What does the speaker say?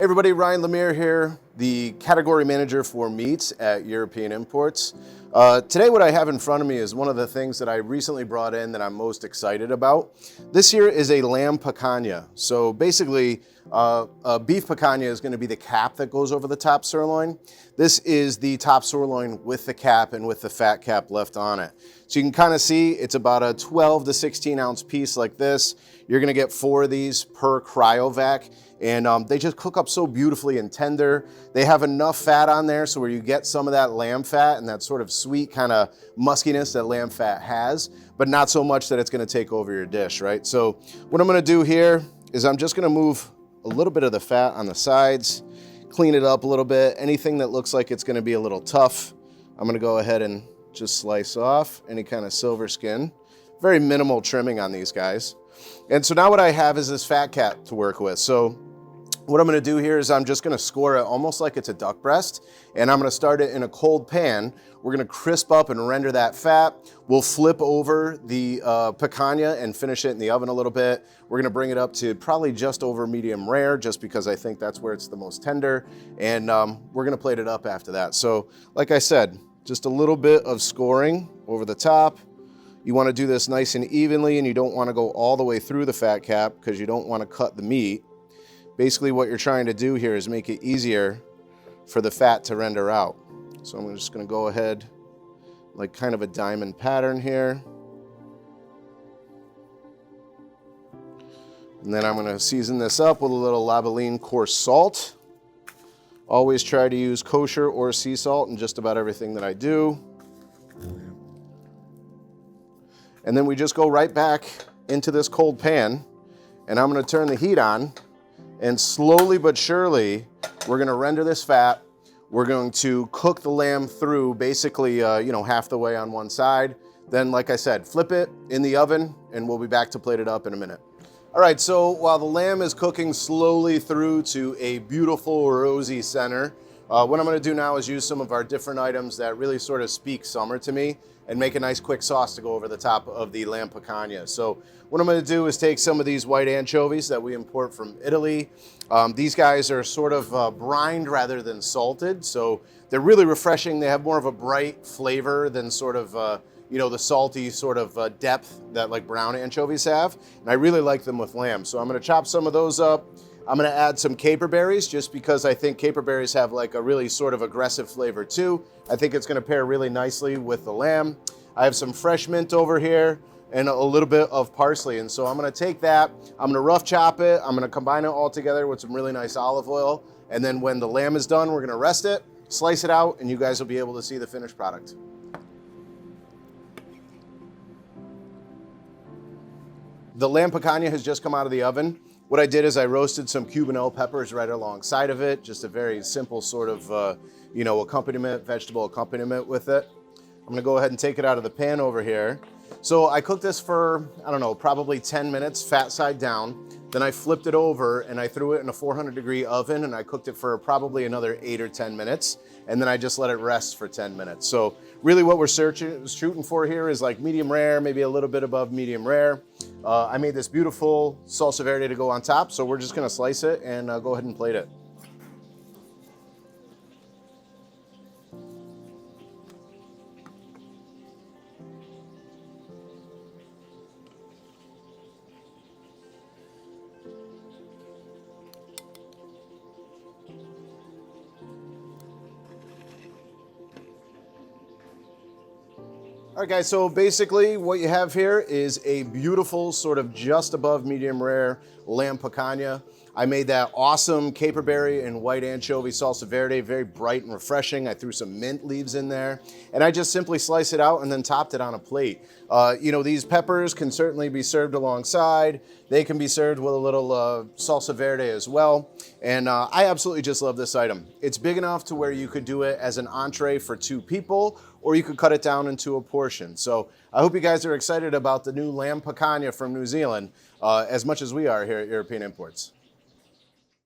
Hey everybody, Ryan LaMere here, the category manager for meats at European Imports. Today what I have in front of me is one of the things that I recently brought in that I'm most excited about. This here is a lamb picanha. So basically, a beef picanha is going to be the cap that goes over the top sirloin. This is the top sirloin with the cap and with the fat cap left on it. So you can kind of see it's about a 12 to 16 ounce piece like this. You're going to get 4 of these per cryovac. And they just cook up so beautifully and tender. They have enough fat on there so where you get some of that lamb fat and that sort of sweet kind of muskiness that lamb fat has, but not so much that it's gonna take over your dish, right? So what I'm gonna do here is I'm just gonna move a little bit of the fat on the sides, clean it up a little bit. Anything that looks like it's gonna be a little tough, I'm gonna go ahead and just slice off any kind of silver skin. Very minimal trimming on these guys. And so now what I have is this fat cap to work with. So what I'm gonna do here is I'm just gonna score it almost like it's a duck breast, and I'm gonna start it in a cold pan. We're gonna crisp up and render that fat. We'll flip over the picanha and finish it in the oven a little bit. We're gonna bring it up to probably just over medium rare, just because I think that's where it's the most tender, and we're gonna plate it up after that. So like I said, just a little bit of scoring over the top. You wanna do this nice and evenly, and you don't wanna go all the way through the fat cap because you don't wanna cut the meat. Basically what you're trying to do here is make it easier for the fat to render out. So I'm just gonna go ahead, like kind of a diamond pattern here. And then I'm gonna season this up with a little Labaline coarse salt. Always try to use kosher or sea salt in just about everything that I do. And then we just go right back into this cold pan, and I'm gonna turn the heat on. And slowly but surely, we're gonna render this fat. We're going to cook the lamb through basically, half the way on one side. Then, like I said, flip it in the oven and we'll be back to plate it up in a minute. All right, so while the lamb is cooking slowly through to a beautiful rosy center, what I'm gonna do now is use some of our different items that really sort of speak summer to me and make a nice quick sauce to go over the top of the lamb picanha. So what I'm gonna do is take some of these white anchovies that we import from Italy. These guys are sort of brined rather than salted, so they're really refreshing. They have more of a bright flavor than sort of the salty sort of depth that like brown anchovies have. And I really like them with lamb. So I'm gonna chop some of those up. I'm gonna add some caper berries just because I think caper berries have like a really sort of aggressive flavor too. I think it's gonna pair really nicely with the lamb. I have some fresh mint over here and a little bit of parsley. And so I'm gonna take that, I'm gonna rough chop it, I'm gonna combine it all together with some really nice olive oil. And then when the lamb is done, we're gonna rest it, slice it out, and you guys will be able to see the finished product. The lamb picanha has just come out of the oven. What I did is I roasted some Cuban peppers right alongside of it, just a very simple sort of, accompaniment, vegetable accompaniment with it. I'm gonna go ahead and take it out of the pan over here. So I cooked this for, probably 10 minutes, fat side down. Then I flipped it over and I threw it in a 400-degree oven and I cooked it for probably another 8 or 10 minutes. And then I just let it rest for 10 minutes. So really what we're shooting for here is like medium rare, maybe a little bit above medium rare. I made this beautiful salsa verde to go on top. So we're just gonna slice it and go ahead and plate it. All right, guys, so basically what you have here is a beautiful sort of just above medium rare lamb picanha. I made that awesome caperberry and white anchovy salsa verde, very bright and refreshing. I threw some mint leaves in there, and I just simply sliced it out and then topped it on a plate. These peppers can certainly be served alongside. They can be served with a little salsa verde as well. And I absolutely just love this item. It's big enough to where you could do it as an entree for 2 people, or you could cut it down into a portion. So I hope you guys are excited about the new lamb picanha from New Zealand as much as we are here at European Imports.